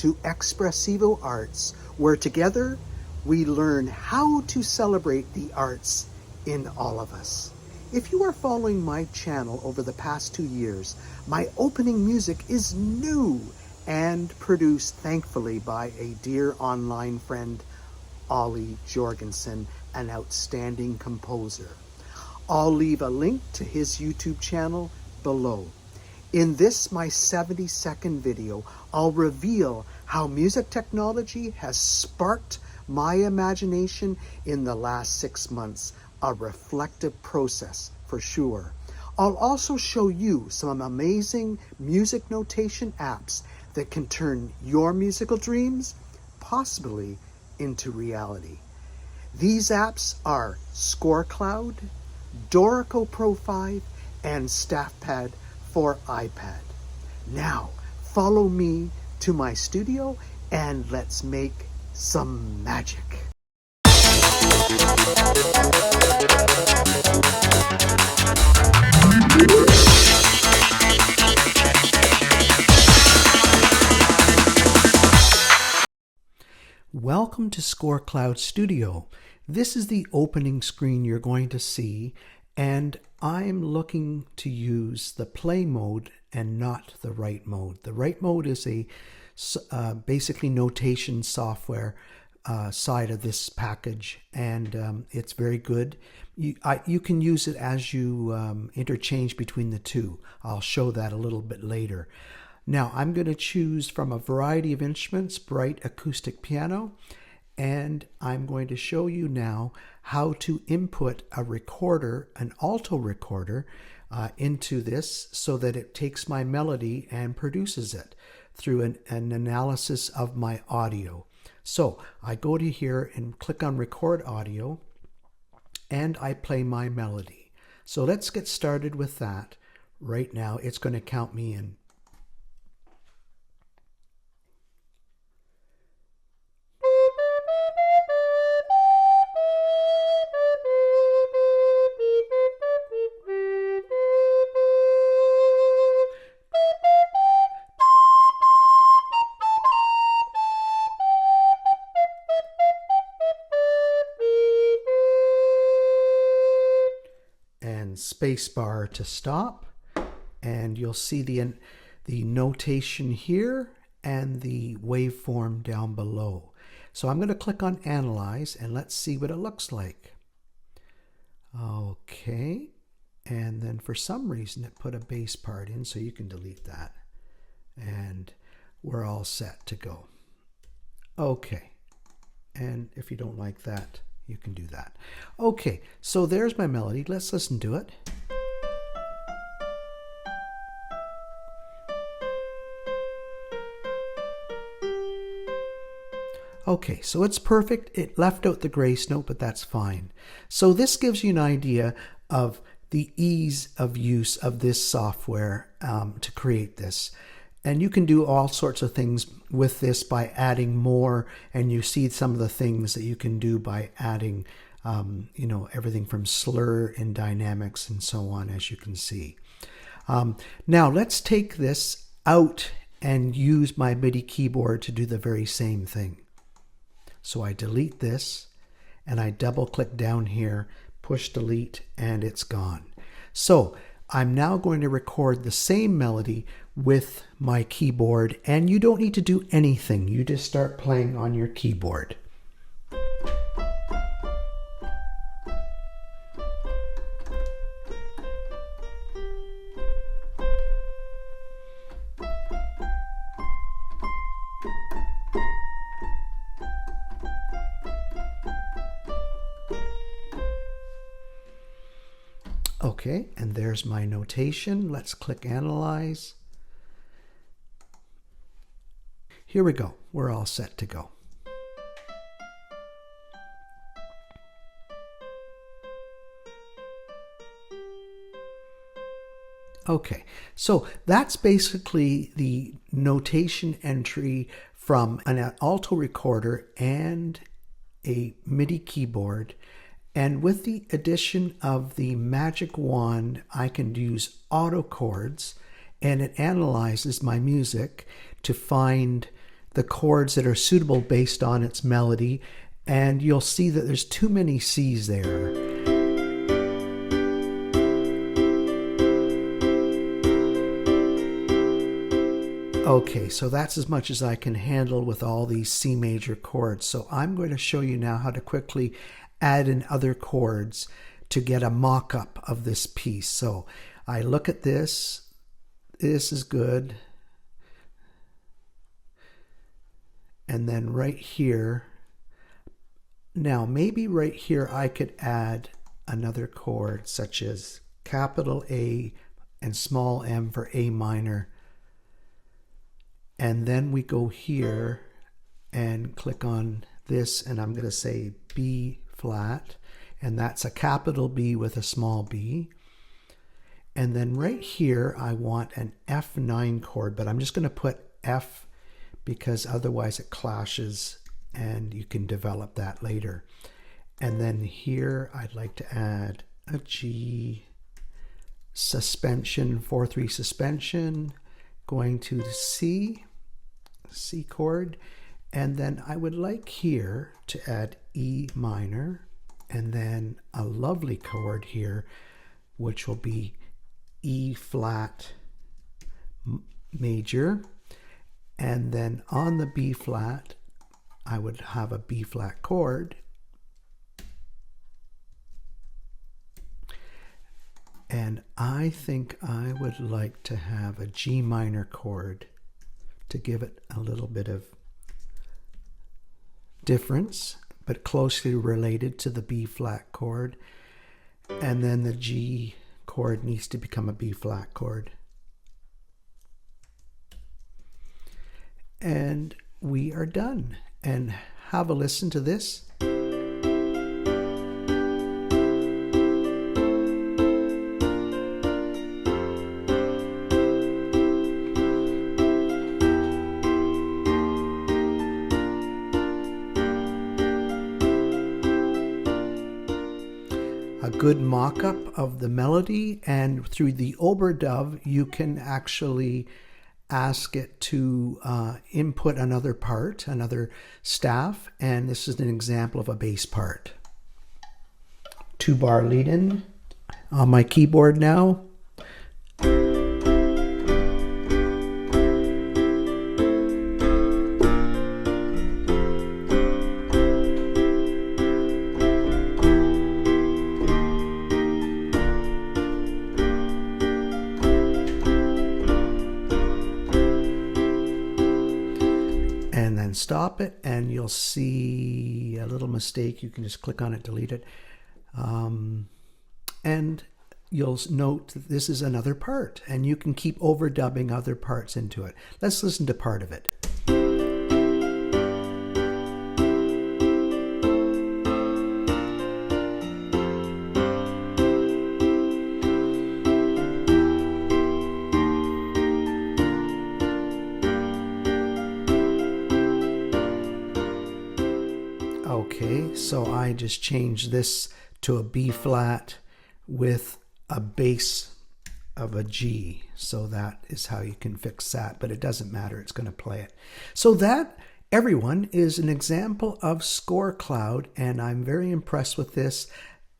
to ExpressivoArts, where together we learn how to celebrate the arts in all of us. If you are following my channel over the past 2 years, my opening music is new and produced thankfully by a dear online friend, Ole Jorgenson, an outstanding composer. I'll leave a link to his YouTube channel below. In this, my 70-second video, I'll reveal how music technology has sparked my imagination in the last 6 months, a reflective process for sure. I'll also show you some amazing music notation apps that can turn your musical dreams possibly into reality. These apps are ScoreCloud, Dorico Pro 5, and StaffPad for iPad. Now, follow me to my studio and let's make some magic. Welcome to ScoreCloud Studio. This is the opening screen you're going to see, and I'm looking to use the play mode and not the write mode. The write mode is a basically notation software side of this package, and it's very good. You can use it as you interchange between the two. I'll show that a little bit later. Now I'm going to choose from a variety of instruments, Bright Acoustic Piano, and I'm going to show you now how to input a recorder, an alto recorder, into this so that it takes my melody and produces it through an analysis of my audio. So I go to here and click on Record Audio, and I play my melody. So let's get started with that right now. It's going to count me in. And spacebar to stop, and you'll see the notation here and the waveform down below. So I'm going to click on Analyze and let's see what it looks like. Okay, and then for some reason it put a bass part in, so you can delete that, and we're all set to go. Okay, and if you don't like that, you can do that. Okay, so there's my melody. Let's listen to it. Okay, so it's perfect. It left out the grace note, but that's fine. So this gives you an idea of the ease of use of this software to create this. And you can do all sorts of things with this by adding more, and you see some of the things that you can do by adding, you know, everything from slur and dynamics and so on, as you can see. Now let's take this out and use my MIDI keyboard to do the very same thing. So I delete this and I double click down here, push delete, and it's gone. So I'm now going to record the same melody with my keyboard, and you don't need to do anything. You just start playing on your keyboard. Okay, and there's my notation. Let's click Analyze. Here we go. We're all set to go. Okay, so that's basically the notation entry from an alto recorder and a MIDI keyboard. And with the addition of the magic wand, I can use auto chords, and it analyzes my music to find the chords that are suitable based on its melody, and you'll see that there's too many C's there. Okay, so that's as much as I can handle with all these C major chords. So I'm going to show you now how to quickly add in other chords to get a mock-up of this piece. So I look at this. This is good. And then right here, now maybe right here I could add another chord such as capital A and small m for A minor. And then we go here and click on this, and I'm going to say B flat, and that's a capital B with a small b. And then right here I want an F9 chord, but I'm just going to put F because otherwise it clashes, and you can develop that later. And then here I'd like to add a G suspension, 4/3 suspension, going to the C chord, and then I would like here to add E minor, and then a lovely chord here, which will be E flat major, and then on the B flat, I would have a B flat chord, and I think I would like to have a G minor chord to give it a little bit of difference, but closely related to the B flat chord. And then the G chord needs to become a B flat chord. And we are done. And have a listen to this. A good mock-up of the melody, and through the overdub you can actually ask it to input another part, another staff, and this is an example of a bass part. 2-bar lead-in on my keyboard now. And then stop it, and you'll see a little mistake. You can just click on it, delete it. And you'll note that this is another part, and you can keep overdubbing other parts into it. Let's listen to part of it. Okay, so I just changed this to a B flat with a bass of a G. So that is how you can fix that, but it doesn't matter, it's going to play it. So that, everyone, is an example of ScoreCloud, and I'm very impressed with this.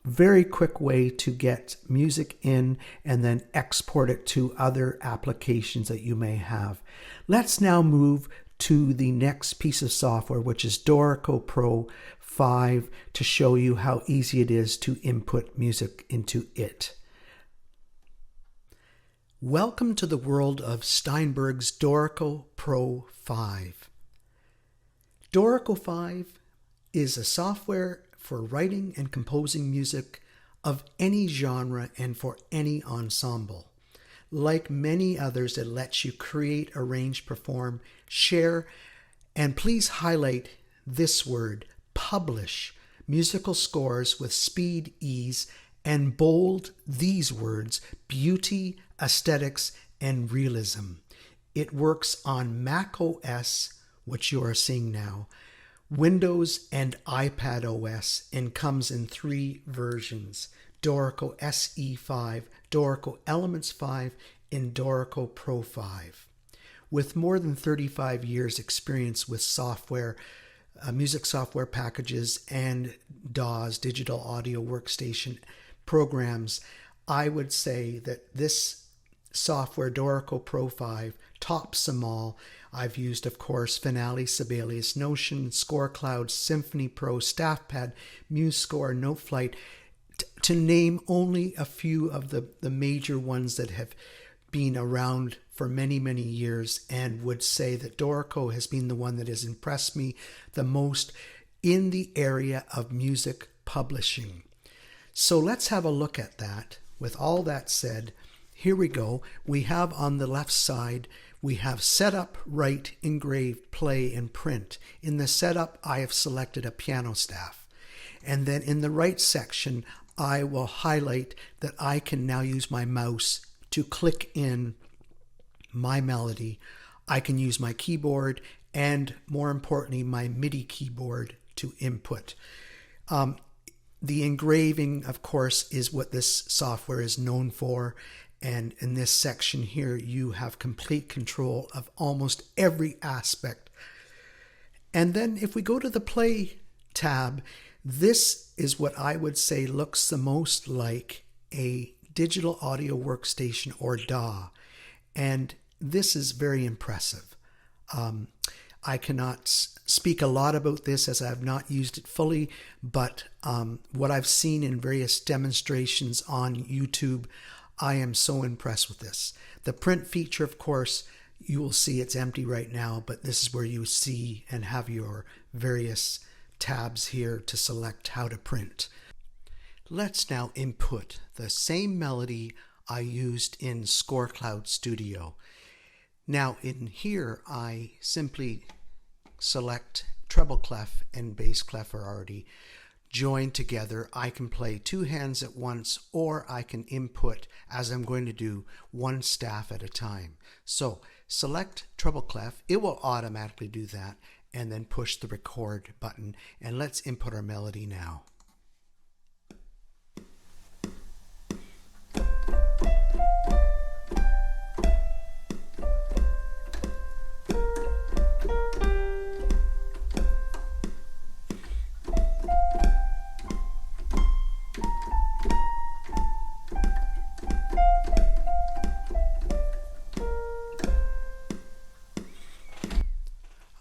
Very quick way to get music in and then export it to other applications that you may have. Let's now move to the next piece of software, which is Dorico Pro 5, to show you how easy it is to input music into it. Welcome to the world of Steinberg's Dorico Pro 5. Dorico 5 is a software for writing and composing music of any genre and for any ensemble. Like many others, it lets you create, arrange, perform, share, and please highlight this word, publish, musical scores with speed, ease, and bold these words, beauty, aesthetics, and realism. It works on Mac OS, which you are seeing now, Windows and iPad OS, and comes in 3 versions: Dorico SE5, Dorico Elements 5, and Dorico Pro 5. with more than 35 years experience with software, music software packages, and DAWs, digital audio workstation programs, I would say that this software, Dorico Pro 5, tops them all. I've used, of course, Finale, Sibelius, Notion, ScoreCloud, Symphony Pro, StaffPad, MuseScore, NoteFlight, to name only a few of the major ones that have been around for many, many years, and would say that Dorico has been the one that has impressed me the most in the area of music publishing. So let's have a look at that. With all that said, here we go. We have on the left side, we have setup, write, engrave, play, and print. In the setup, I have selected a piano staff. And then in the right section, I will highlight that I can now use my mouse to click in my melody. I can use my keyboard and, more importantly, my MIDI keyboard to input. The engraving, of course, is what this software is known for. And in this section here, you have complete control of almost every aspect. And then if we go to the Play tab, this is what I would say looks the most like a digital audio workstation or DAW. And this is very impressive. I cannot speak a lot about this as I have not used it fully, but what I've seen in various demonstrations on YouTube, I am so impressed with this. The print feature, of course, you will see it's empty right now, but this is where you see and have your various tabs here to select how to print. Let's now input the same melody I used in ScoreCloud Studio. Now in here, I simply select treble clef and bass clef are already joined together. I can play two hands at once, or I can input, as I'm going to do, one staff at a time. So select treble clef, it will automatically do that, and then push the record button, and let's input our melody now.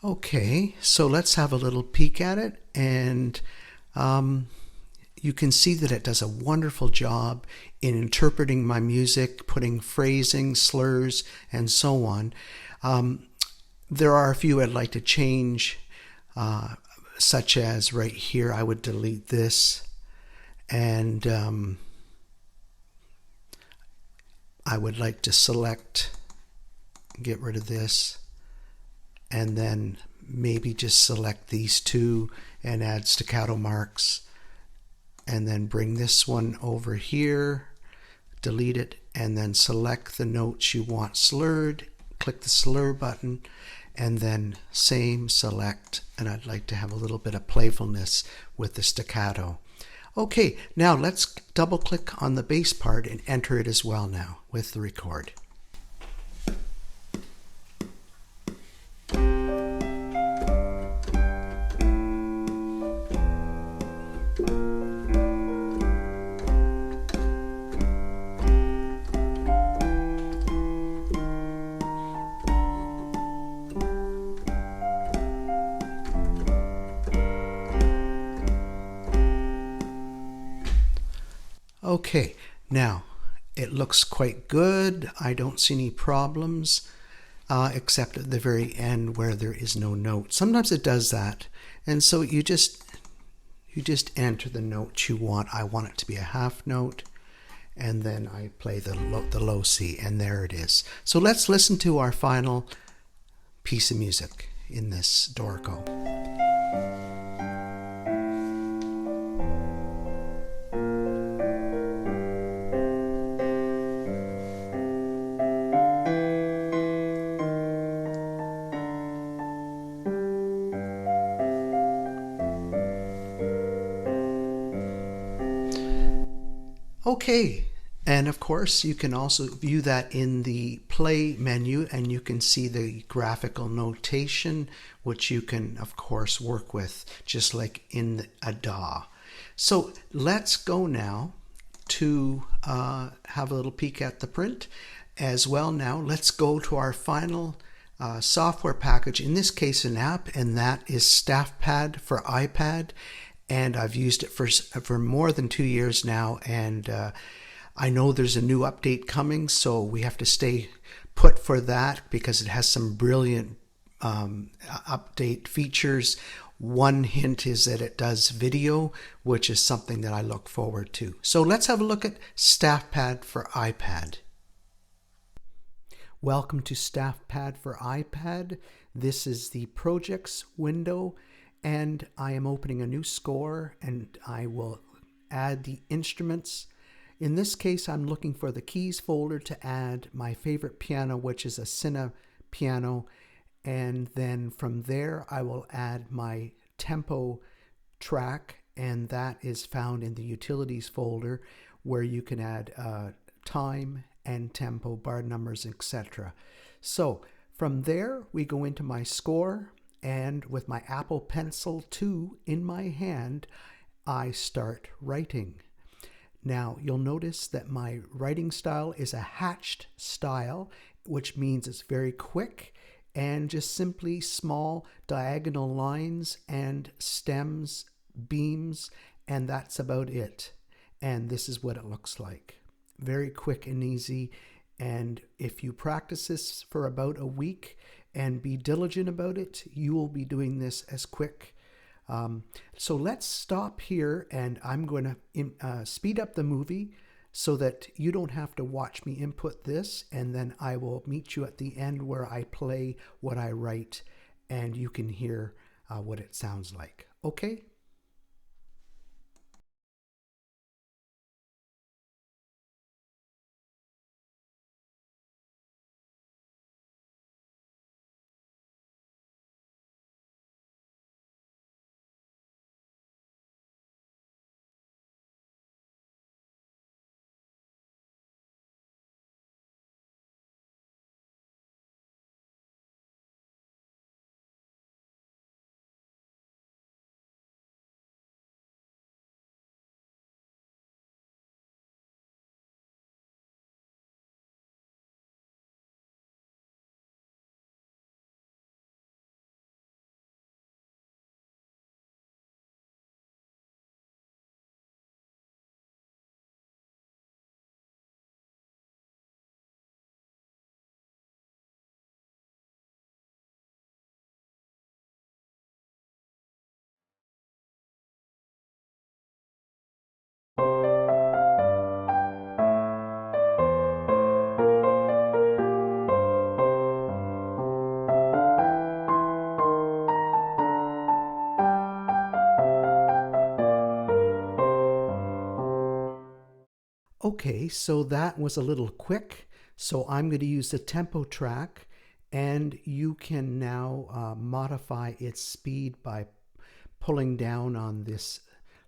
Okay, so let's have a little peek at it, and you can see that it does a wonderful job in interpreting my music, putting phrasing, slurs, and so on. There are a few I'd like to change, such as right here, I would delete this, and I would like to select, get rid of this, and then maybe just select these two and add staccato marks, and then bring this one over here, delete it, and then select the notes you want slurred, click the slur button, and then same, select, and I'd like to have a little bit of playfulness with the staccato. Okay, now let's double click on the bass part and enter it as well now with the record. Okay, now it looks quite good. I don't see any problems except at the very end where there is no note. Sometimes it does that, and so you just enter the note you want. I want it to be a half note, and then I play the low C, and there it is. So let's listen to our final piece of music in this Dorico. Okay, And of course, you can also view that in the play menu, and you can see the graphical notation, which you can, of course, work with just like in a DAW. So let's go now to have a little peek at the print as well. Now let's go to our final software package, in this case an app, and that is StaffPad for iPad. And I've used it for more than 2 years now, and I know there's a new update coming, so we have to stay put for that because it has some brilliant update features. One hint is that it does video, which is something that I look forward to. So let's have a look at StaffPad for iPad. Welcome to StaffPad for iPad. This is the projects window, and I am opening a new score, and I will add the instruments. In this case, I'm looking for the keys folder to add my favorite piano, which is a Cine piano. And then from there, I will add my tempo track, and that is found in the utilities folder, where you can add time and tempo, bar numbers, etc. So from there, we go into my score, and with my Apple Pencil 2 in my hand, I start writing. Now, you'll notice that my writing style is a hatched style, which means it's very quick and just simply small diagonal lines and stems, beams, and that's about it. And this is what it looks like. Very quick and easy. And if you practice this for about a week and be diligent about it, you will be doing this as quick. So let's stop here, and I'm going to speed up the movie so that you don't have to watch me input this, and then I will meet you at the end where I play what I write and you can hear what it sounds like. Okay? Okay, so that was a little quick. So I'm going to use the tempo track, and you can now modify its speed by pulling down on this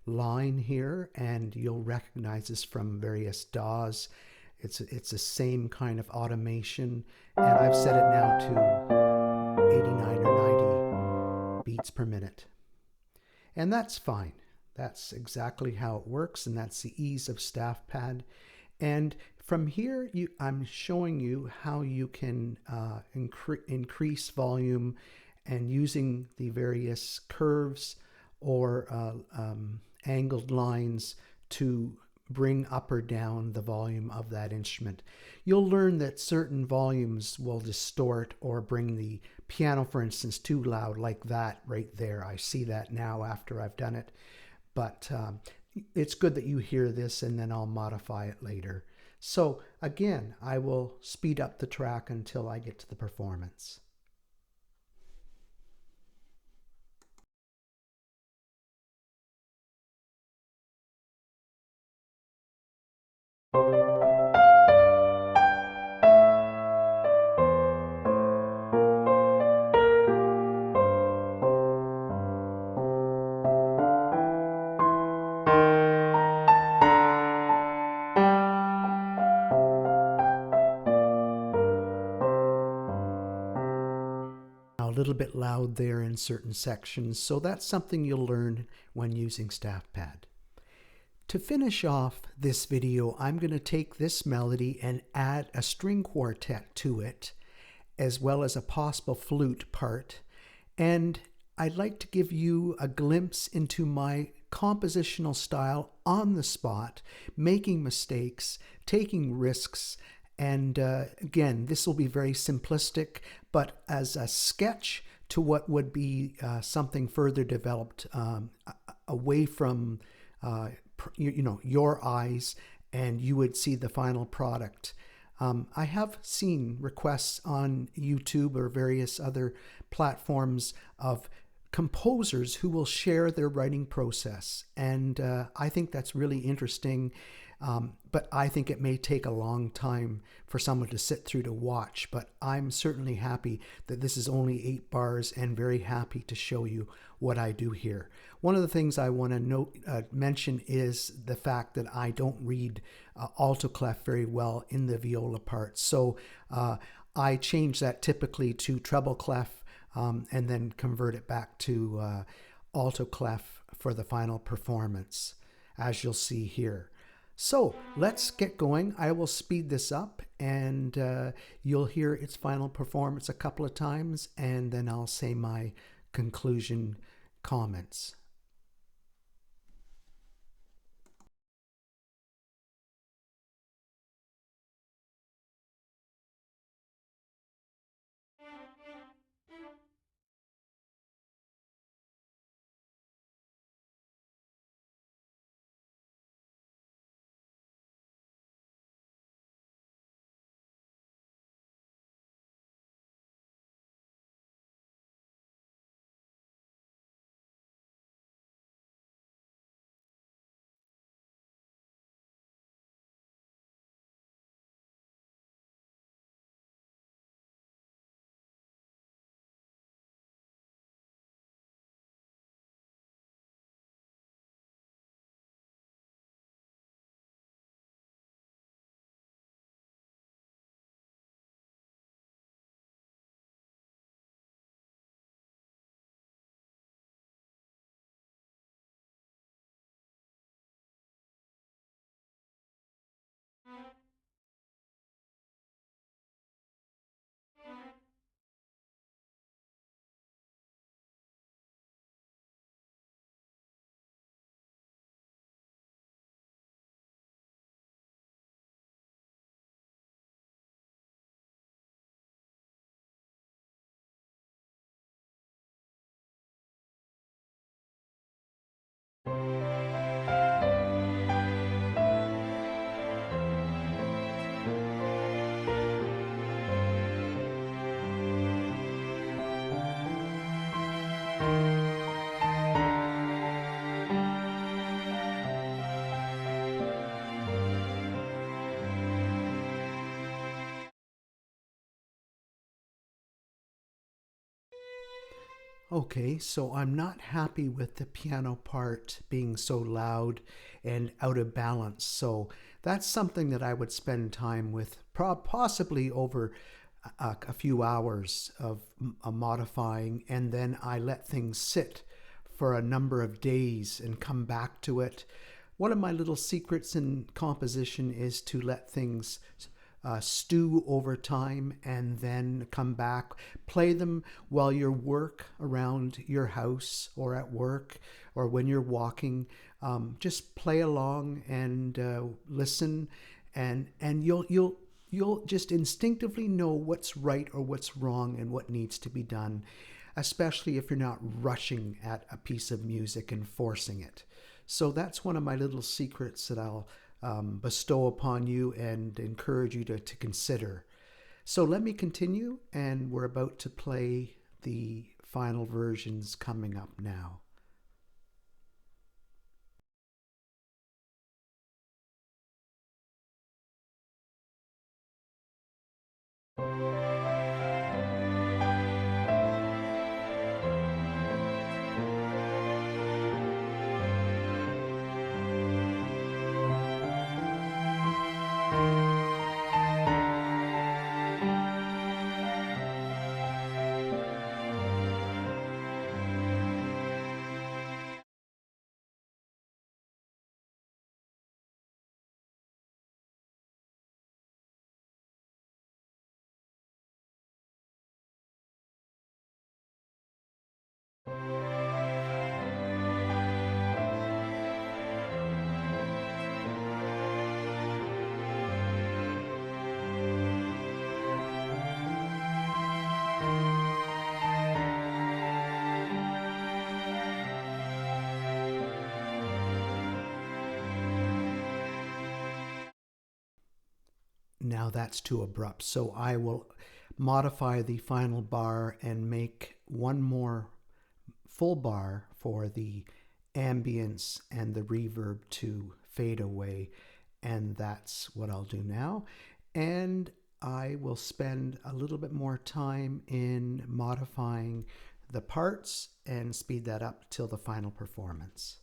line here, and you'll recognize this from various DAWs. It's the same kind of automation, and I've set it now to 89 or 90 beats per minute. And that's fine. That's exactly how it works, and that's the ease of StaffPad. And from here, I'm showing you how you can increase volume and using the various curves or angled lines to bring up or down the volume of that instrument. You'll learn that certain volumes will distort or bring the piano, for instance, too loud, like that right there. I see that now after I've done it. But it's good that you hear this, and then I'll modify it later. So again, I will speed up the track until I get to the performance. bit loud there in certain sections, so that's something you'll learn when using StaffPad. To finish off this video, I'm going to take this melody and add a string quartet to it, as well as a possible flute part. And I'd like to give you a glimpse into my compositional style on the spot, making mistakes, taking risks, and again, this will be very simplistic, but as a sketch to what would be something further developed away from your eyes, and you would see the final product. I have seen requests on YouTube or various other platforms of composers who will share their writing process, and I think that's really interesting. But I think it may take a long time for someone to sit through to watch, but I'm certainly happy that this is only 8 bars and very happy to show you what I do here. One of the things I want to mention is the fact that I don't read alto clef very well in the viola part. So I change that typically to treble clef and then convert it back to alto clef for the final performance, as you'll see here. So let's get going. I will speed this up, and you'll hear its final performance a couple of times, and then I'll say my conclusion comments. Okay, so I'm not happy with the piano part being so loud and out of balance. So that's something that I would spend time with, possibly over a few hours of modifying, and then I let things sit for a number of days and come back to it. One of my little secrets in composition is to let things stew over time and then come back, play them while you work around your house or at work or when you're walking. Just play along and listen, and you'll just instinctively know what's right or what's wrong and what needs to be done, especially if you're not rushing at a piece of music and forcing it. So that's one of my little secrets that I'll bestow upon you and encourage you to consider. So let me continue, and we're about to play the final versions coming up now. now that's too abrupt. So I will modify the final bar and make one more full bar for the ambience and the reverb to fade away. And that's what I'll do now. And I will spend a little bit more time in modifying the parts and speed that up till the final performance.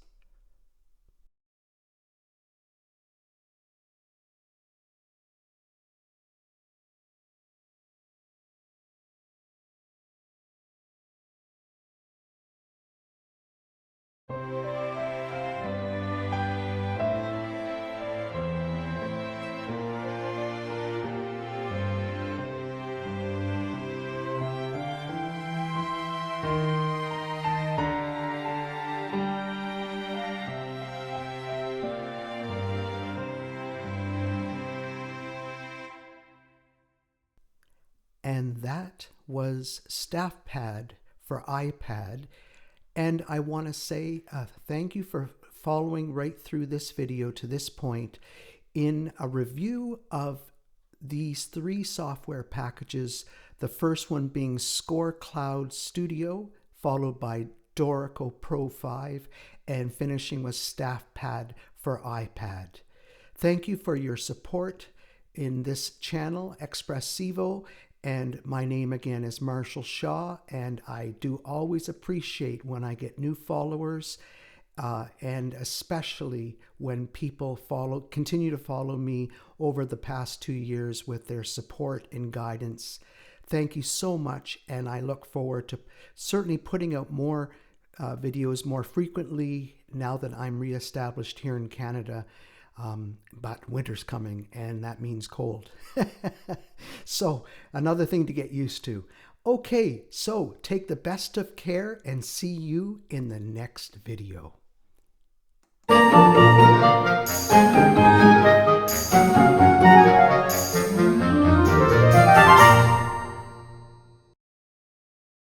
And that was StaffPad for iPad. And I want to say thank you for following right through this video to this point in a review of these 3 software packages. The first one being ScoreCloud Studio, followed by Dorico Pro 5, and finishing with StaffPad for iPad. Thank you for your support in this channel, Expressivo. And my name again is Marshall Shaw, and I do always appreciate when I get new followers, and especially when people continue to follow me over the past 2 years with their support and guidance. Thank you so much, and I look forward to certainly putting out more videos more frequently now that I'm reestablished here in Canada. But winter's coming, and that means cold. So another thing to get used to. Okay, so take the best of care and see you in the next video.